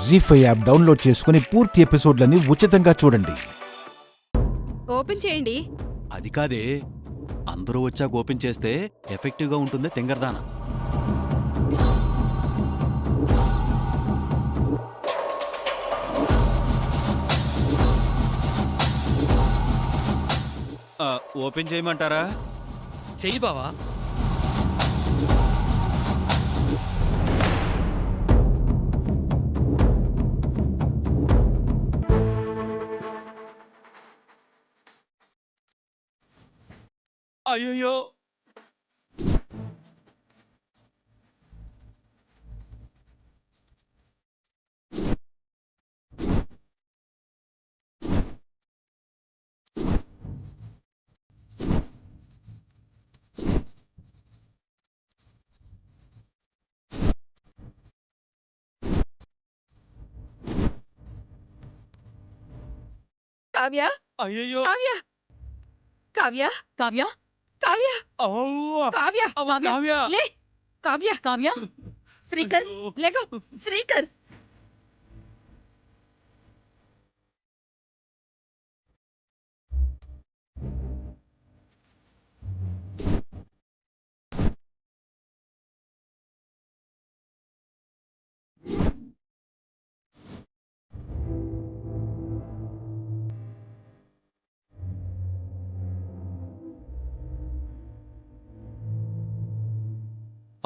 జీ5 app download చేసుకుని పూర్తి ఎపిసోడ్లని ఉచితంగా చూడండి. ఓపెన్ చేయండి. అది కాదే, అందరూ వచ్చాక ఓపెన్ చేస్తే ఎఫెక్టివ్గా ఉంటుంది తింగర్దాన. ఓపెన్ చేయమంటారా? చెయ్యి బావా. అయ్యో, కావ్య, అయ్యో, కావ్య, కావ్య, కావ్య, కావ్య, కావ్య, కావ్య. లే, కావ్య, కావ్య, శ్రీకర్, లేకో, శ్రీకర్.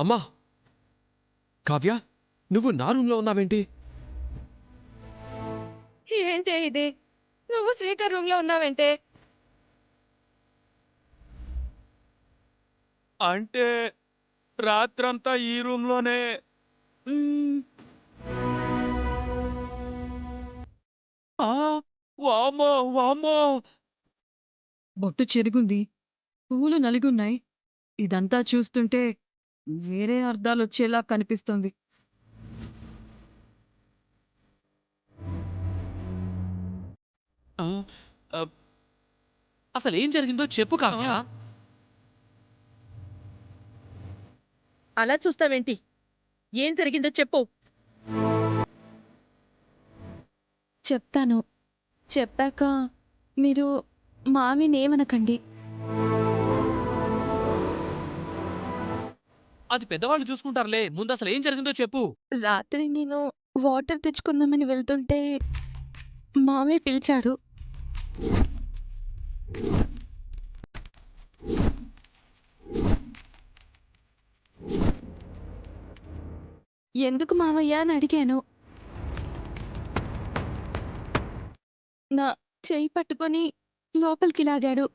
అమ్మా కావ్య, నువ్వు నా రూమ్లో ఉన్నావేంటి? ఏంటే ఇది? నువ్వు శ్రీకర్ రూమ్ లో ఉన్నావంటే? అంటే రాత్రంతా ఈ రూమ్లోనే. మ్మ్, వామ్మో వామ్మో. బొట్టు చెరుగుంది, పువ్వులు నలిగున్నాయి. ఇదంతా చూస్తుంటే వేరే అర్థాలొచ్చేలా కనిపిస్తోంది. ఆ, ఆ, అసలు ఏం జరిగిందో చెప్పు కావ్య. అలా చూస్తావేంటి? ఏం జరిగిందో చెప్పు. చెప్తాను. చెప్పాక మీరు మామినేమనకండి. అది పెద్దవాళ్ళు చూసుకుంటారులే, ముందు అసలు ఏం జరిగిందో చెప్పు. రాత్రి నేను వాటర్ తెచ్చుకుందామని వెళ్తుంటే మామయ్య పిలిచాడు. ఎందుకు మావయ్య అని అడిగాను. నా చెయ్యి పట్టుకొని లోపలికి లాగాడు.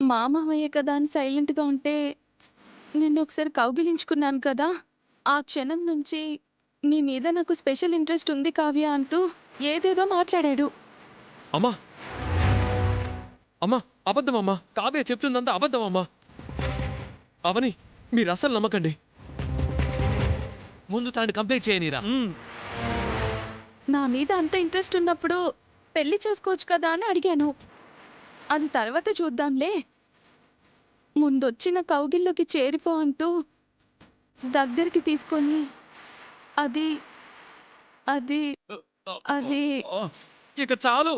మా మామయ్య కదా అని సైలెంట్గా ఉంటే నిన్ను ఒకసారి కౌగిలించుకున్నాను కదా, ఆ క్షణం నుంచి నీ మీద నాకు స్పెషల్ ఇంట్రెస్ట్ ఉంది కావ్య అంటూ ఏదేదో మాట్లాడాడు. అమ్మా అమ్మా, అబద్ధం అమ్మా. కావ్య చెప్తుందంతా అబద్ధం అమ్మా. అవని, మీరు అసలు నమ్మకండి. ముందు తనని కంప్లీట్ చేయనీరా. నా మీద అంత ఇంట్రెస్ట్ ఉన్నప్పుడు పెళ్లి చేసుకోవచ్చు కదా అని అడిగాను. అది తర్వాత చూద్దాంలే, ముందొచ్చిన కౌగిల్లోకి చేరిపో అంటూ దగ్గరికి తీసుకొని అది అది అది ఇక చాలు.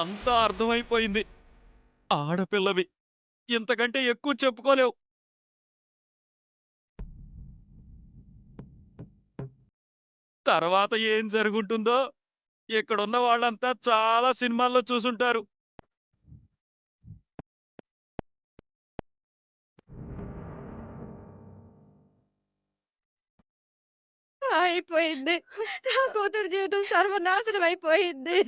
అంతా అర్థమైపోయింది. ఆడపిల్లవి, ఇంతకంటే ఎక్కువ చెప్పుకోలేవు. తర్వాత ఏం జరుగుంటుందో ఇక్కడున్న వాళ్ళంతా చాలా సినిమాల్లో చూసుంటారు. అయిపోయింది. నా కూతురు జీవితం సర్వనాశనం అయిపోయింది.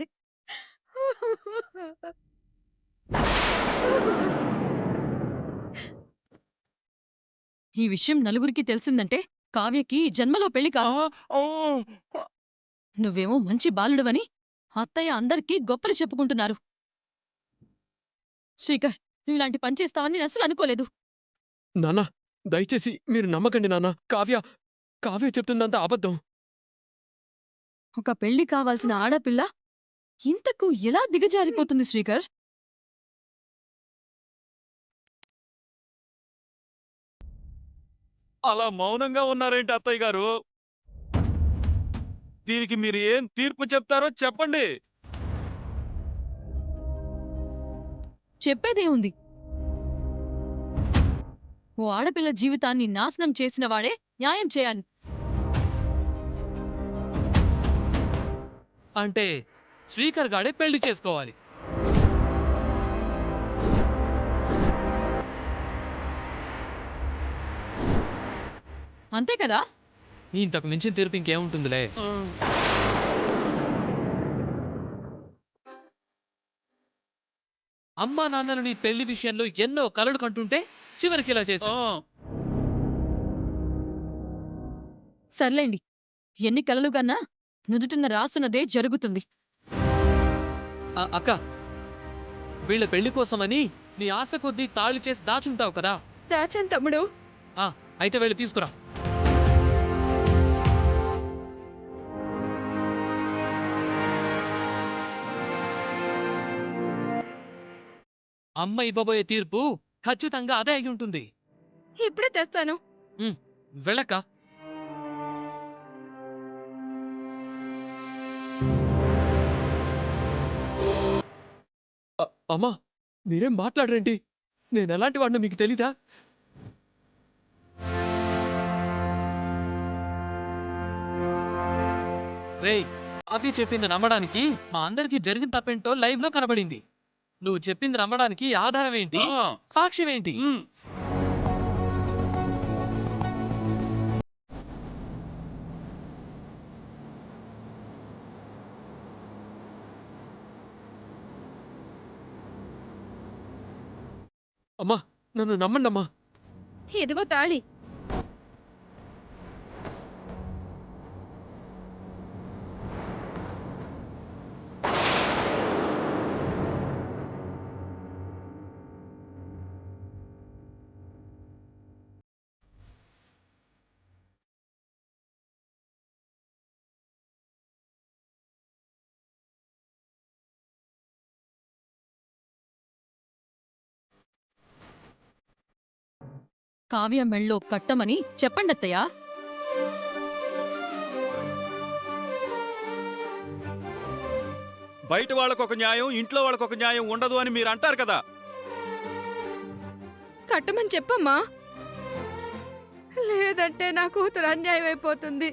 ఈ విషయం నలుగురికి తెలిసిందంటే కావ్యకి జన్మలో పెళ్లి కా. ఆ, ఓ, నువ్వేమో మంచి బాలుడవని అత్తయ్య అందరికీ గొప్పలు చెప్పుకుంటున్నారు. శ్రీకర్, నువ్వు ఇలాంటి పని చేస్తావని నేను అసలు అనుకోలేదు. నాన్న, దయచేసి మీరు నమ్మకండి నాన్న. కావ్య కావ్య చెప్తుందంతా అబద్ధం. ఒక పెళ్లి కావాల్సిన ఆడపిల్ల ఇంతకు ఎలా దిగజారిపోతుంది శ్రీకర్? అలా మౌనంగా ఉన్నారేంటి అత్తయ్య గారు? దీనికి మీరు ఏం తీర్పు చెప్తారో చెప్పండి. చెప్పేదే ఉంది. ఓ ఆడపిల్ల జీవితాన్ని నాశనం చేసిన వాడే న్యాయం చేయాలి. అంటే శ్రీకర్ గాడే పెళ్లి చేసుకోవాలి. అంతే కదా? ఇంతకు మించిన తీర్పు ఇంకేముంటుందిలే. అమ్మా నాన్నలు నీ పెళ్లి విషయంలో ఎన్నో కలలు కంటుంటే చివరికి ఇలా చేశా. సర్లేండి, ఎన్ని కలలుగన్నా నుదుటిన రాసున్నదే జరుగుతుంది. అక్క, వీళ్ళ పెళ్లి కోసమని నీ ఆశ కొద్దీ తాళి చేసి దాచుంటావు కదా. దాచాను తమ్ముడు. అయితే వెళ్ళి తీసుకురా. అమ్మ ఇవ్వబోయే తీర్పు ఖచ్చితంగా అదే అయి ఉంటుంది. ఇప్పుడే తెస్తాను. వెళ్ళక్క. అమ్మా, మీరేం మాట్లాడరేంటి? నేను ఎలాంటి వాడినో మీకు తెలీదా? రేయ్, కావ్య చెప్పింది నమ్మడానికి మా అందరికి జరిగిన తప్పేంటో లైవ్ లో కనబడింది. నువ్వు చెప్పింది నమ్మడానికి ఆధారం ఏంటి? సాక్ష్యం ఏంటి? అమ్మా, నన్ను నమ్మండి అమ్మా. ఇదిగో తాళి. కావ్య మెళ్ళో కట్టమని చెప్పండి అత్తయ్య. బయట వాళ్ళకొక న్యాయం, ఇంట్లో వాళ్ళకొక న్యాయం ఉండదు అని మీరు అంటారు కదా. కట్టమని చెప్పమ్మా, లేదంటే నా కూతురు అన్యాయం అయిపోతుంది.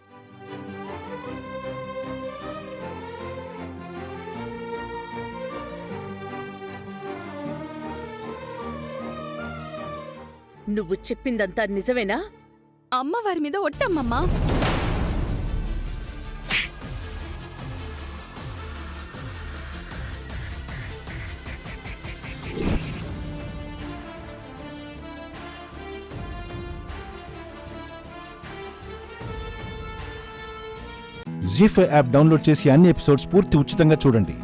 నువ్వు చెప్పిందంతా నిజమేనా? అమ్మవారి మీద ఒట్టమ్మమ్మా. జీ5 యాప్ డౌన్లోడ్ చేసి అన్ని ఎపిసోడ్స్ పూర్తి ఉచితంగా చూడండి.